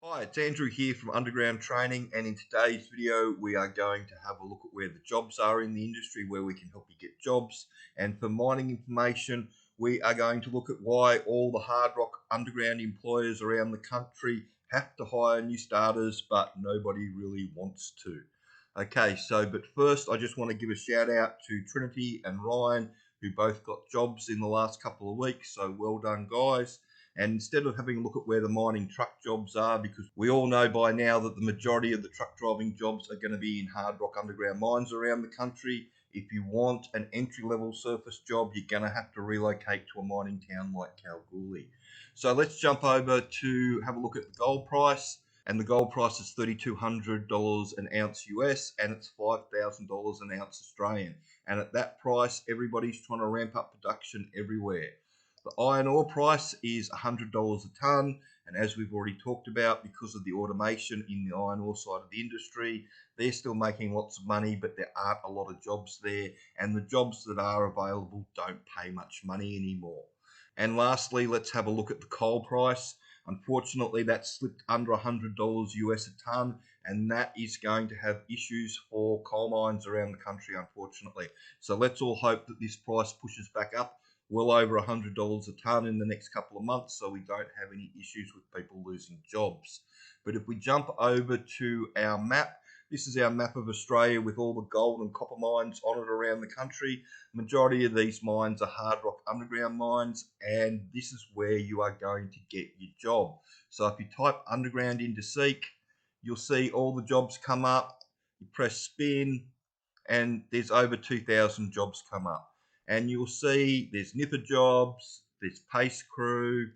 Hi, it's Andrew here from Underground Training, and in today's video we are going to have a look at where the jobs are in the industry, where we can help you get jobs. And for mining information, we are going to look at why all the Hardrock Underground employers around the country have to hire new starters, but nobody really wants to. Okay, but first I just want to give a shout out to Trinity and Ryan, who both got jobs in the last couple of weeks, so well done guys. And instead of having a look at where the mining truck jobs are, because we all know by now that the majority of the truck driving jobs are going to be in hard rock underground mines around the country. If you want an entry-level surface job, you're going to have to relocate to a mining town like Kalgoorlie. So let's jump over to have a look at the gold price. And the gold price is $3,200 an ounce US, and it's $5,000 an ounce Australian. And at that price, everybody's trying to ramp up production everywhere. The iron ore price is $100 a tonne, and as we've already talked about, because of the automation in the iron ore side of the industry, they're still making lots of money, but there aren't a lot of jobs there, and the jobs that are available don't pay much money anymore. And lastly, let's have a look at the coal price. Unfortunately, that slipped under $100 US a tonne, and that is going to have issues for coal mines around the country, unfortunately. So let's all hope that this price pushes back up well over $100 a tonne in the next couple of months, so we don't have any issues with people losing jobs. But if we jump over to our map, this is our map of Australia with all the gold and copper mines on it around the country. Majority of these mines are hard rock underground mines, and this is where you are going to get your job. So if you type underground into Seek, you'll see all the jobs come up. You press spin, and there's over 2,000 jobs come up. And you'll see there's nipper jobs, there's pace crew,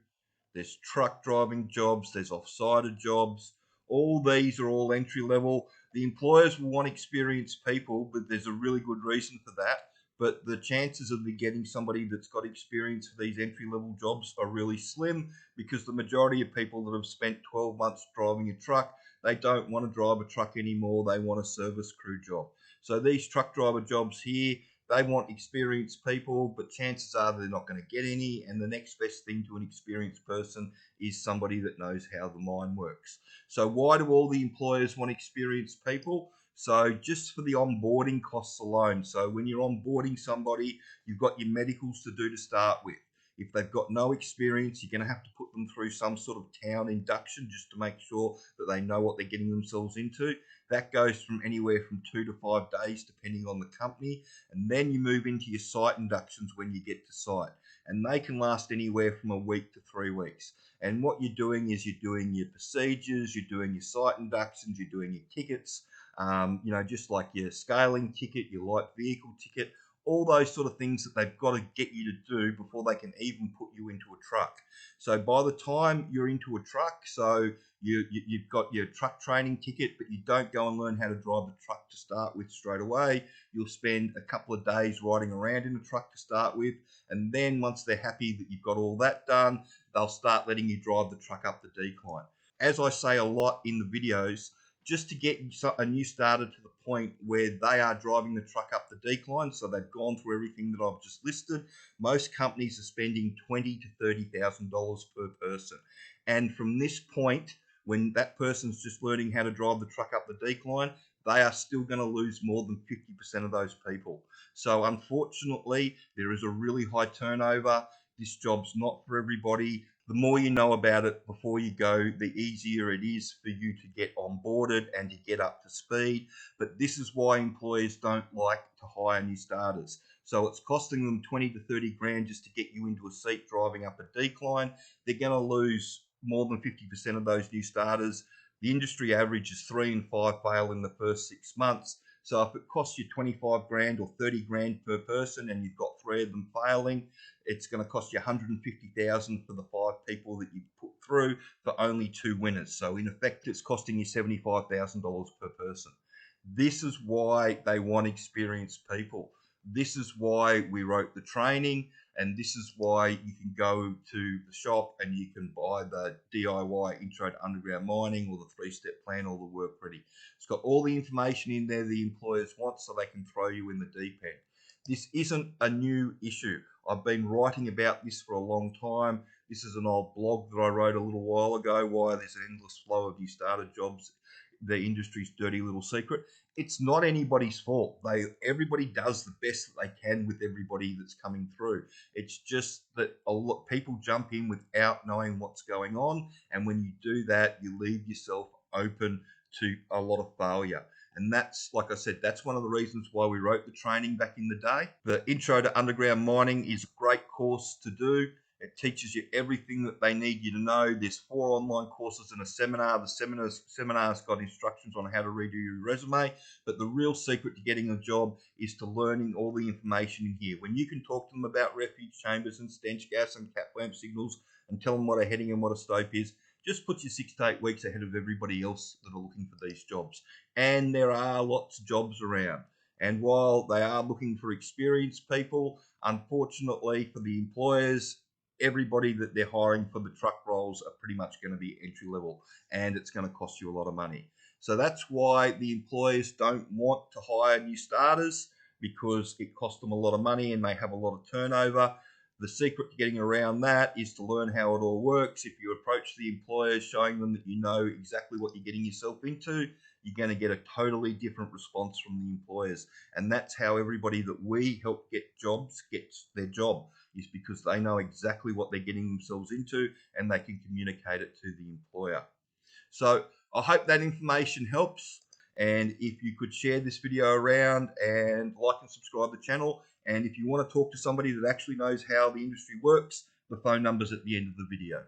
there's truck driving jobs, there's offsider jobs. All these are all entry level. The employers will want experienced people, but there's a really good reason for that. But the chances of getting somebody that's got experience for these entry level jobs are really slim, because the majority of people that have spent 12 months driving a truck, they don't want to drive a truck anymore. They want a service crew job. So these truck driver jobs here, they want experienced people, but chances are they're not going to get any, and the next best thing to an experienced person is somebody that knows how the mine works. So why do all the employers want experienced people? So just for the onboarding costs alone. So when you're onboarding somebody, you've got your medicals to do to start with. If they've got no experience, you're going to have to put them through some sort of town induction just to make sure that they know what they're getting themselves into. That goes from anywhere from 2 to 5 days, depending on the company. And then you move into your site inductions when you get to site. And they can last anywhere from a week to 3 weeks. And what you're doing is you're doing your procedures, you're doing your site inductions, you're doing your tickets, just like your scaling ticket, your light vehicle ticket, all those sort of things that they've got to get you to do before they can even put you into a truck. So by the time you're into a truck, so you've got your truck training ticket, but you don't go and learn how to drive the truck to start with straight away. You'll spend a couple of days riding around in the truck to start with, and then once they're happy that you've got all that done, they'll start letting you drive the truck up the decline. As I say a lot in the videos, just to get a new starter to the point where they are driving the truck up the decline, so they've gone through everything that I've just listed, most companies are spending $20,000 to $30,000 per person. And from this point, when that person's just learning how to drive the truck up the decline, they are still going to lose more than 50% of those people. So unfortunately, there is a really high turnover. This job's not for everybody. The more you know about it before you go, the easier it is for you to get onboarded and to get up to speed. But this is why employers don't like to hire new starters. So it's costing them 20 to 30 grand just to get you into a seat driving up a decline. They're going to lose more than 50% of those new starters. The industry average is 3 and 5 fail in the first 6 months. So if it costs you 25 grand or 30 grand per person and you've got 3 of them failing, it's going to cost you 150,000 for the 5 people that you put through for only 2 winners. So in effect, it's costing you $75,000 per person. This is why they want experienced people. This is why we wrote the training, and this is why you can go to the shop and you can buy the DIY Intro to Underground Mining or the 3-step plan or the work ready. It's got all the information in there the employers want, so they can throw you in the deep end. This isn't a new issue. I've been writing about this for a long time. This is an old blog that I wrote a little while ago, why there's an endless flow of new starter jobs, the industry's dirty little secret. It's not anybody's fault. Everybody does the best that they can with everybody that's coming through. It's just that a lot people jump in without knowing what's going on, and when you do that, you leave yourself open to a lot of failure. And that's, like I said, that's one of the reasons why we wrote the training back in the day. The Intro to Underground Mining is a great course to do. It teaches you everything that they need you to know. There's 4 online courses and a seminar. The seminar's got instructions on how to redo your resume. But the real secret to getting a job is to learning all the information in here. When you can talk to them about refuge chambers and stench gas and cat lamp signals and tell them what a heading and what a stope is, just puts you 6 to 8 weeks ahead of everybody else that are looking for these jobs. And there are lots of jobs around. And while they are looking for experienced people, unfortunately for the employers, everybody that they're hiring for the truck roles are pretty much going to be entry level, and it's going to cost you a lot of money. So that's why the employers don't want to hire new starters, because it costs them a lot of money and they have a lot of turnover. The secret to getting around that is to learn how it all works. If you approach the employers showing them that you know exactly what you're getting yourself into, you're going to get a totally different response from the employers. And that's how everybody that we help get jobs gets their job, is because they know exactly what they're getting themselves into and they can communicate it to the employer. So I hope that information helps. And if you could share this video around and like and subscribe to the channel. And if you want to talk to somebody that actually knows how the industry works, the phone number's at the end of the video.